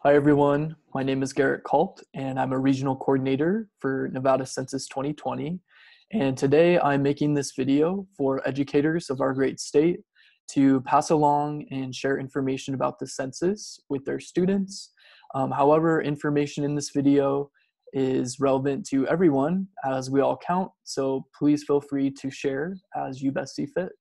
Hi everyone, my name is Garrett Kalt and I'm a regional coordinator for Nevada Census 2020. And today I'm making this video for educators of our great state to pass along and share information about the census with their students. However, information in this video is relevant to everyone as we all count, so please feel free to share as you best see fit.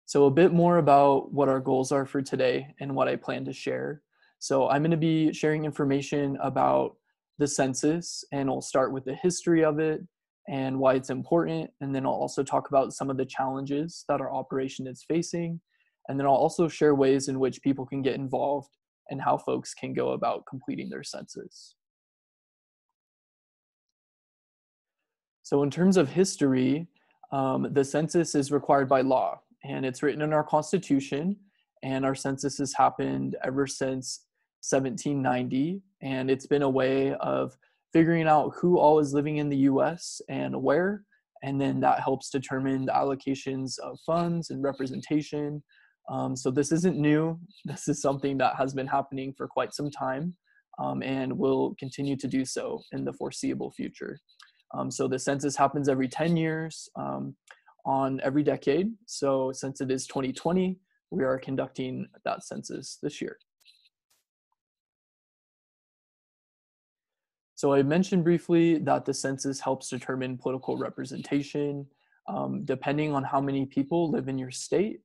So a bit more about what our goals are for today and what I plan to share. So I'm going to be sharing information about the census, and I'll start with the history of it and why it's important. And then I'll also talk about some of the challenges that our operation is facing. And then I'll also share ways in which people can get involved and how folks can go about completing their census. So in terms of history, the census is required by law, and it's written in our Constitution, and our census has happened ever since 1790, and it's been a way of figuring out who all is living in the US and where, and then that helps determine the allocations of funds and representation. So this isn't new. This is something that has been happening for quite some time, and will continue to do so in the foreseeable future. So the census happens every 10 years on every decade. So since it is 2020, we are conducting that census this year. So I mentioned briefly that the census helps determine political representation. Depending on how many people live in your state,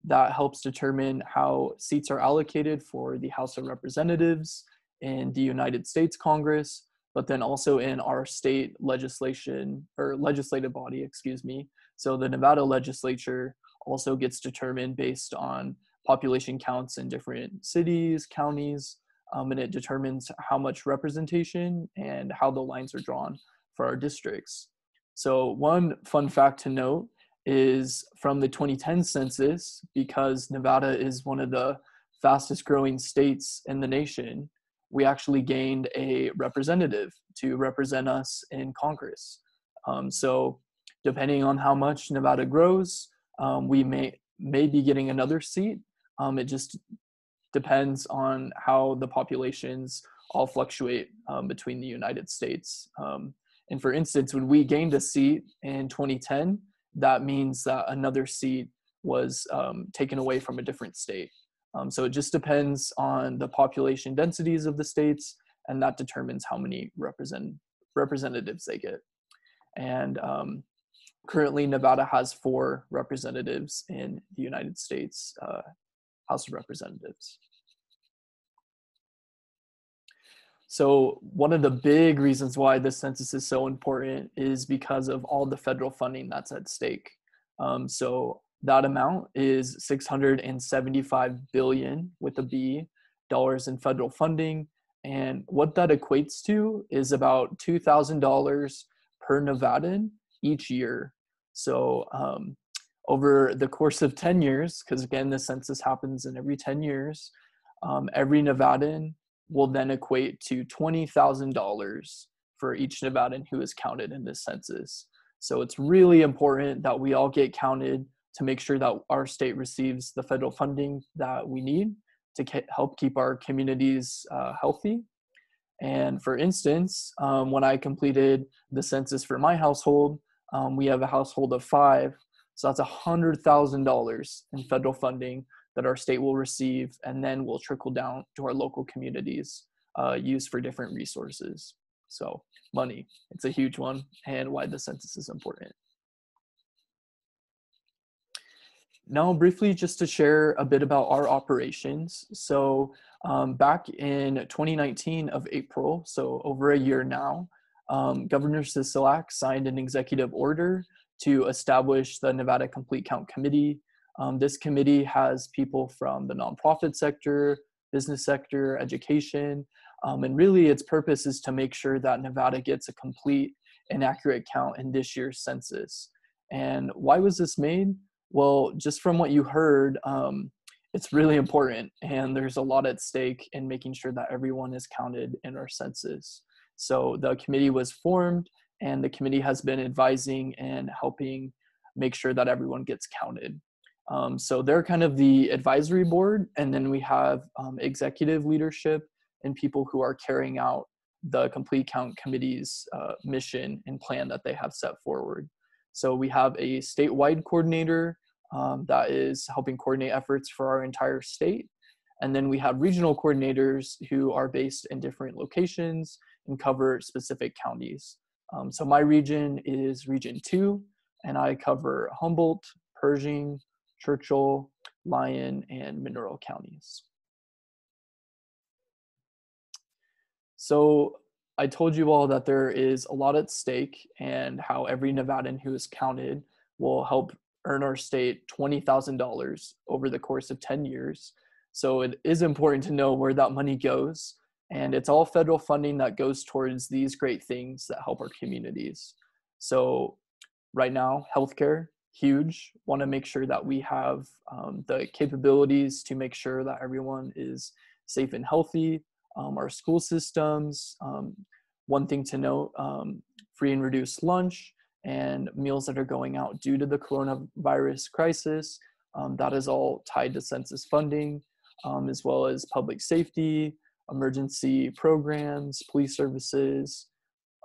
that helps determine how seats are allocated for the House of Representatives in the United States Congress, but then also in our state legislation or legislative body, excuse me. So the Nevada legislature also gets determined based on population counts in different cities, counties, and it determines how much representation and how the lines are drawn for our districts. So one fun fact to note is from the 2010 census, because Nevada is one of the fastest growing states in the nation, we actually gained a representative to represent us in Congress. So depending on how much Nevada grows, we may be getting another seat. It just depends on how the populations all fluctuate between the United States. And for instance, when we gained a seat in 2010, that means that another seat was taken away from a different state. So it just depends on the population densities of the states, and that determines how many representatives they get. And currently, Nevada has 4 representatives in the United States House of Representatives. So one of the big reasons why the census is so important is because of all the federal funding that's at stake. So that amount is $675 billion with a B dollars in federal funding. And what that equates to is about $2,000 per Nevadan each year. So over the course of 10 years, because again, the census happens in every 10 years, every Nevadan will then equate to $20,000 for each Nevadan who is counted in this census. So it's really important that we all get counted to make sure that our state receives the federal funding that we need to help keep our communities healthy. And for instance, when I completed the census for my household, we have a household of 5. So that's $100,000 in federal funding that our state will receive, and then will trickle down to our local communities used for different resources. So money, it's a huge one, and why the census is important. Now, briefly, just to share a bit about our operations. So back in 2019 of April, so over a year now, Governor Sisolak signed an executive order to establish the Nevada Complete Count Committee. This committee has people from the nonprofit sector, business sector, education, and really its purpose is to make sure that Nevada gets a complete and accurate count in this year's census. And why was this made? Well, just from what you heard, it's really important, and there's a lot at stake in making sure that everyone is counted in our census. So the committee was formed, and the committee has been advising and helping make sure that everyone gets counted. So they're kind of the advisory board, and then we have executive leadership and people who are carrying out the Complete Count Committee's mission and plan that they have set forward. So we have a statewide coordinator that is helping coordinate efforts for our entire state. And then we have regional coordinators who are based in different locations and cover specific counties. So my region is Region 2, and I cover Humboldt, Pershing, Churchill, Lyon, and Mineral counties. So I told you all that there is a lot at stake, and how every Nevadan who is counted will help earn our state $20,000 over the course of 10 years. So it is important to know where that money goes, and it's all federal funding that goes towards these great things that help our communities. So right now, healthcare, huge. Want to make sure that we have the capabilities to make sure that everyone is safe and healthy. Our school systems, one thing to note, free and reduced lunch and meals that are going out due to the coronavirus crisis. That is all tied to census funding, as well as public safety, emergency programs, police services,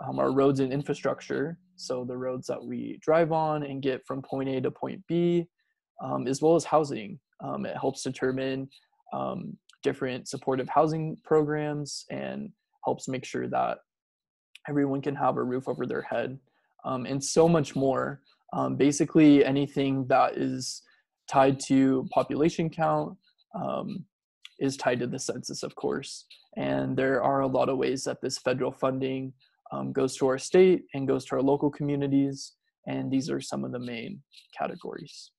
our roads and infrastructure. So the roads that we drive on and get from point A to point B, as well as housing. It helps determine different supportive housing programs and helps make sure that everyone can have a roof over their head, and so much more. Basically anything that is tied to population count is tied to the census, of course. And there are a lot of ways that this federal funding goes to our state and goes to our local communities. And these are some of the main categories.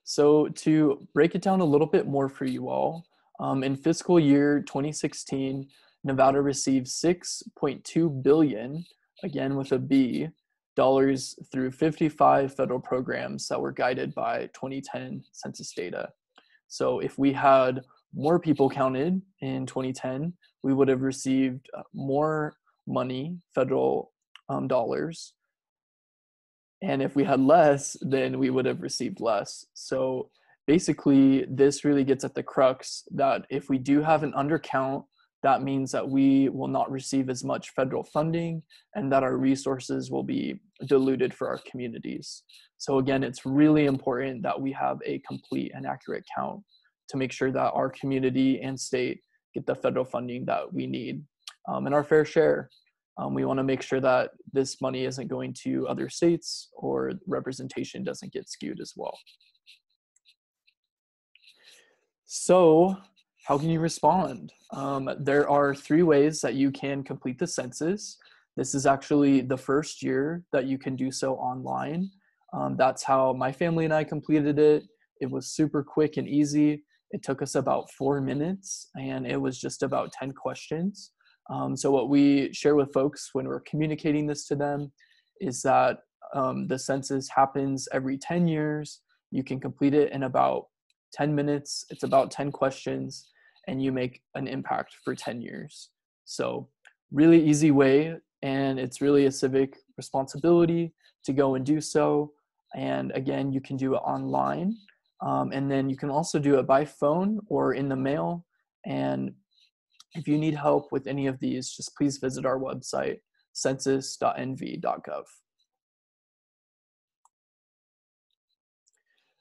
So to break it down a little bit more for you all, in fiscal year 2016, Nevada received $6.2 billion, again with a B, dollars through 55 federal programs that were guided by 2010 census data. So if we had more people counted in 2010, we would have received more money, federal dollars. And if we had less, then we would have received less. So basically, this really gets at the crux that if we do have an undercount, that means that we will not receive as much federal funding and that our resources will be diluted for our communities. So again, it's really important that we have a complete and accurate count to make sure that our community and state get the federal funding that we need and our fair share. We want to make sure that this money isn't going to other states or representation doesn't get skewed as well. So how can you respond? There are 3 ways that you can complete the census. This is actually the first year that you can do so online. That's how my family and I completed it. It was super quick and easy. It took us about 4 minutes, and it was just about 10 questions. So what we share with folks when we're communicating this to them is that the census happens every 10 years. You can complete it in about 10 minutes. It's about 10 questions, and you make an impact for 10 years. So really easy way, and it's really a civic responsibility to go and do so. And again, you can do it online. And then you can also do it by phone or in the mail. And if you need help with any of these, just please visit our website, census.nv.gov.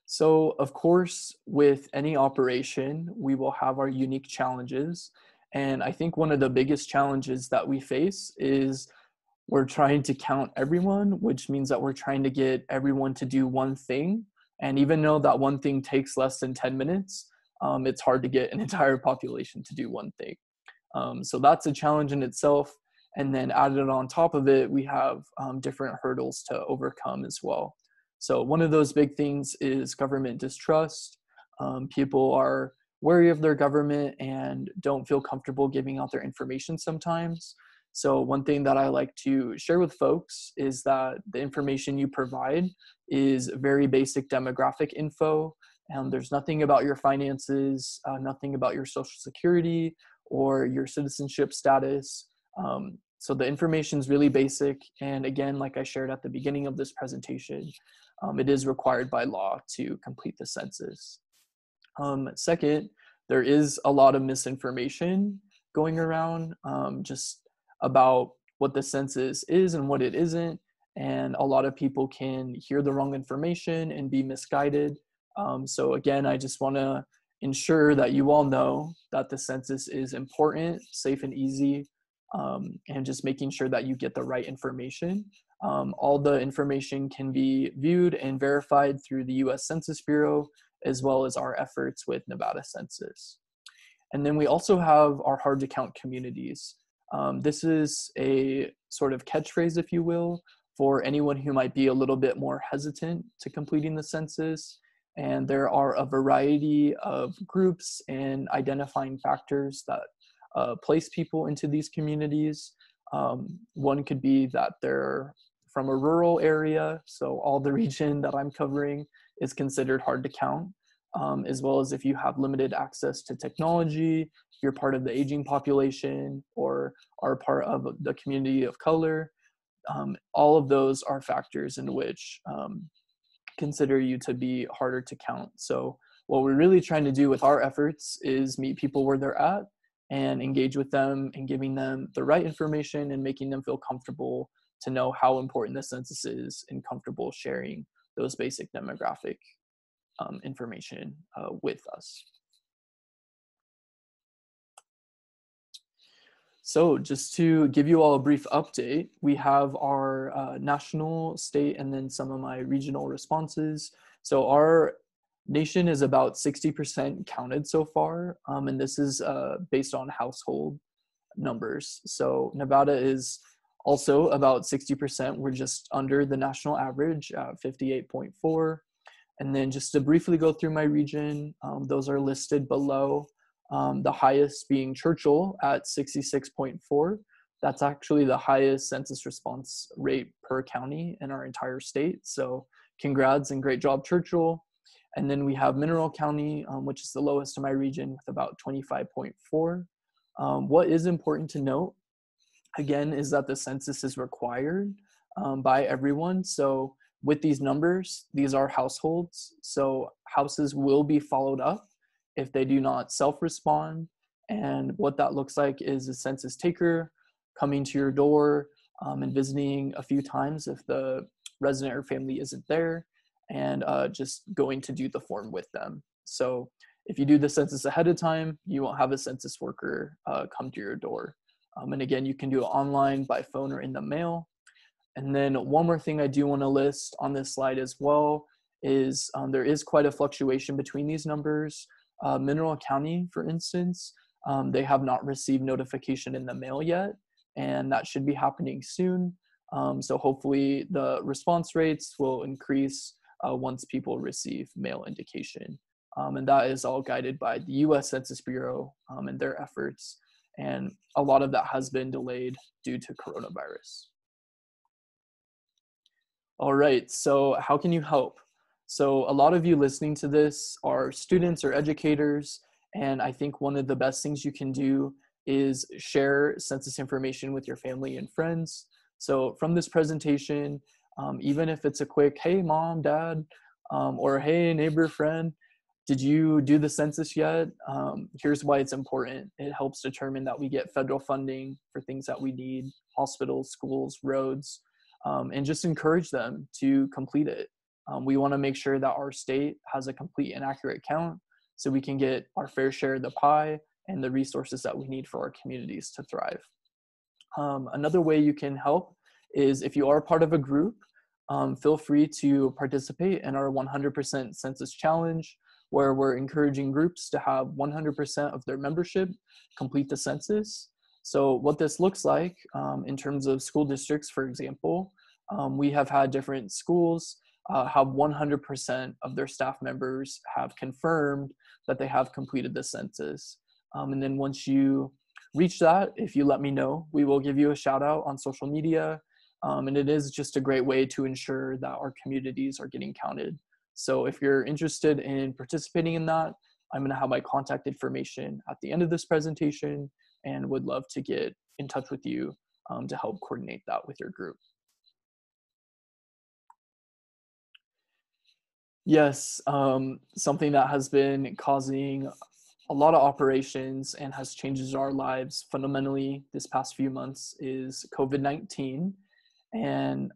So, of course, with any operation, we will have our unique challenges. And I think one of the biggest challenges that we face is we're trying to count everyone, which means that we're trying to get everyone to do one thing. And even though that one thing takes less than 10 minutes, it's hard to get an entire population to do one thing. So that's a challenge in itself. And then added on top of it, we have different hurdles to overcome as well. So one of those big things is government distrust. People are wary of their government and don't feel comfortable giving out their information sometimes. So one thing that I like to share with folks is that the information you provide is very basic demographic info. There's nothing about your finances, nothing about your social security or your citizenship status. So the information is really basic. And again, like I shared at the beginning of this presentation, it is required by law to complete the census. Second, there is a lot of misinformation going around just about what the census is and what it isn't. And a lot of people can hear the wrong information and be misguided. So again, I just want to ensure that you all know that the census is important, safe and easy, and just making sure that you get the right information. All the information can be viewed and verified through the US Census Bureau, as well as our efforts with Nevada Census. And then we also have our hard to count communities. This is a sort of catchphrase, if you will, for anyone who might be a little bit more hesitant to completing the census. And there are a variety of groups and identifying factors that place people into these communities. One could be that they're from a rural area, so all the region that I'm covering is considered hard to count, as well as if you have limited access to technology, if you're part of the aging population, or are part of the community of color. All of those are factors in which consider you to be harder to count. So what we're really trying to do with our efforts is meet people where they're at and engage with them and giving them the right information and making them feel comfortable to know how important the census is and comfortable sharing those basic demographic information with us. So just to give you all a brief update, we have our national, state, and then some of my regional responses. So our nation is about 60% counted so far, and this is based on household numbers. So Nevada is also about 60%. We're just under the national average, 58.4. And then just to briefly go through my region, those are listed below. The highest being Churchill at 66.4. That's actually the highest census response rate per county in our entire state. So congrats and great job, Churchill. And then we have Mineral County, which is the lowest in my region with about 25.4. What is important to note, again, is that the census is required by everyone. So with these numbers, these are households. So houses will be followed up if they do not self-respond. And what that looks like is a census taker coming to your door and visiting a few times if the resident or family isn't there, and just going to do the form with them. So if you do the census ahead of time, you won't have a census worker come to your door. And again, you can do it online, by phone, or in the mail. And then one more thing I do want to list on this slide as well is there is quite a fluctuation between these numbers. Mineral County, for instance, they have not received notification in the mail yet, and that should be happening soon. So hopefully the response rates will increase once people receive mail indication. And that is all guided by the US Census Bureau and their efforts. And a lot of that has been delayed due to coronavirus. All right, so how can you help? So a lot of you listening to this are students or educators, and I think one of the best things you can do is share census information with your family and friends. So from this presentation, even if it's a quick, hey, mom, dad, or hey, neighbor, friend, did you do the census yet? Here's why it's important. It helps determine that we get federal funding for things that we need, hospitals, schools, roads, and just encourage them to complete it. We want to make sure that our state has a complete and accurate count so we can get our fair share of the pie and the resources that we need for our communities to thrive. Another way you can help is if you are part of a group, feel free to participate in our 100% census challenge, where we're encouraging groups to have 100% of their membership complete the census. So what this looks like in terms of school districts, for example, we have had different schools have 100% of their staff members have confirmed that they have completed the census. And then once you reach that, if you let me know, we will give you a shout out on social media. And it is just a great way to ensure that our communities are getting counted. So if you're interested in participating in that, I'm going to have my contact information at the end of this presentation and would love to get in touch with you to help coordinate that with your group. Yes, something that has been causing a lot of operations and has changed our lives fundamentally this past few months is COVID-19. And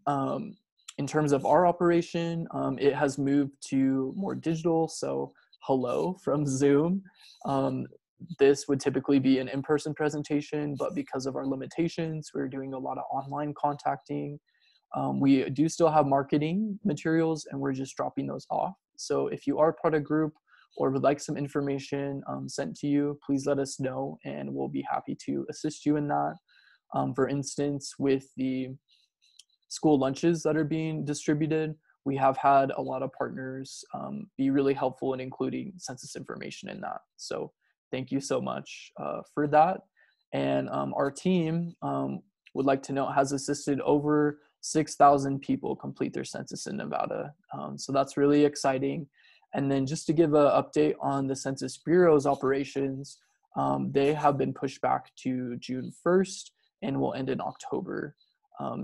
in terms of our operation, it has moved to more digital. So hello from Zoom. Um, this would typically be an in-person presentation, but because of our limitations, we're doing a lot of online contacting. We do still have marketing materials and we're just dropping those off. So if you are part of a group or would like some information sent to you, please let us know and we'll be happy to assist you in that. For instance, with the school lunches that are being distributed, we have had a lot of partners be really helpful in including census information in that. So thank you so much for that. And our team would like to note has assisted over 6,000 people complete their census in Nevada. So that's really exciting. And then just to give an update on the Census Bureau's operations, they have been pushed back to June 1st and will end in October.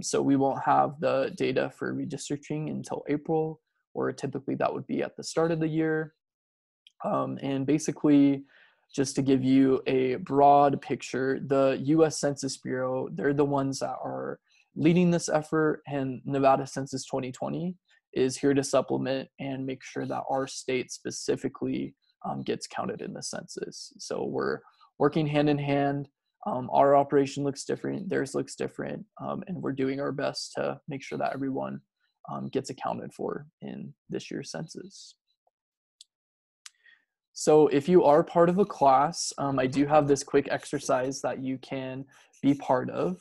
So we won't have the data for redistricting until April, or typically that would be at the start of the year. And basically, just to give you a broad picture, the US Census Bureau, they're the ones that are leading this effort, and Nevada Census 2020 is here to supplement and make sure that our state specifically gets counted in the census. So we're working hand in hand. Our operation looks different, theirs looks different, and we're doing our best to make sure that everyone gets accounted for in this year's census. So if you are part of a class, I do have this quick exercise that you can be part of.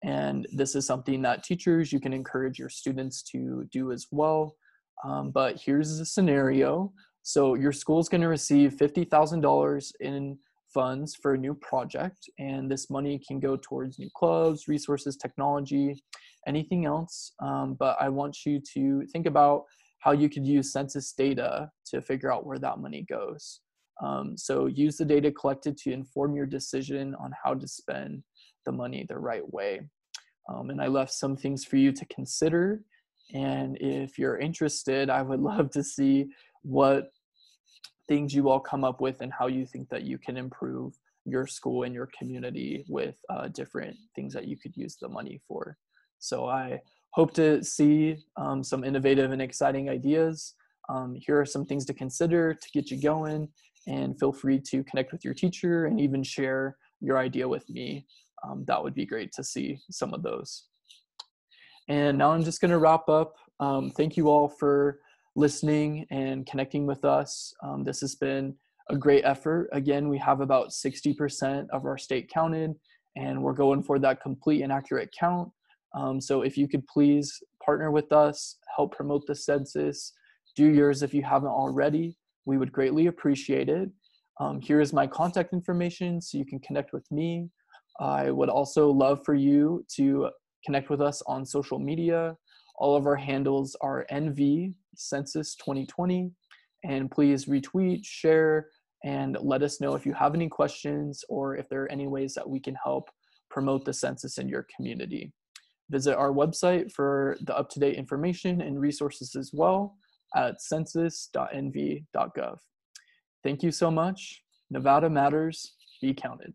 And this is something that teachers, you can encourage your students to do as well. But here's the scenario. So your school is going to receive $50,000 in funds for a new project. And this money can go towards new clubs, resources, technology, anything else. But I want you to think about how you could use census data to figure out where that money goes. So use the data collected to inform your decision on how to spend the money the right way. And I left some things for you to consider. And if you're interested, I would love to see what things you all come up with and how you think that you can improve your school and your community with different things that you could use the money for. So I hope to see some innovative and exciting ideas. Here are some things to consider to get you going, and feel free to connect with your teacher and even share your idea with me. That would be great to see some of those. And now I'm just going to wrap up. Thank you all for listening and connecting with us. This has been a great effort. Again, we have about 60% of our state counted, and we're going for that complete and accurate count. So if you could please partner with us, help promote the census, do yours if you haven't already, we would greatly appreciate it. Here is my contact information so you can connect with me. I would also love for you to connect with us on social media. All of our handles are NV Census 2020, and please retweet, share, and let us know if you have any questions or if there are any ways that we can help promote the census in your community. Visit our website for the up-to-date information and resources as well at census.nv.gov. Thank you so much. Nevada matters. Be counted.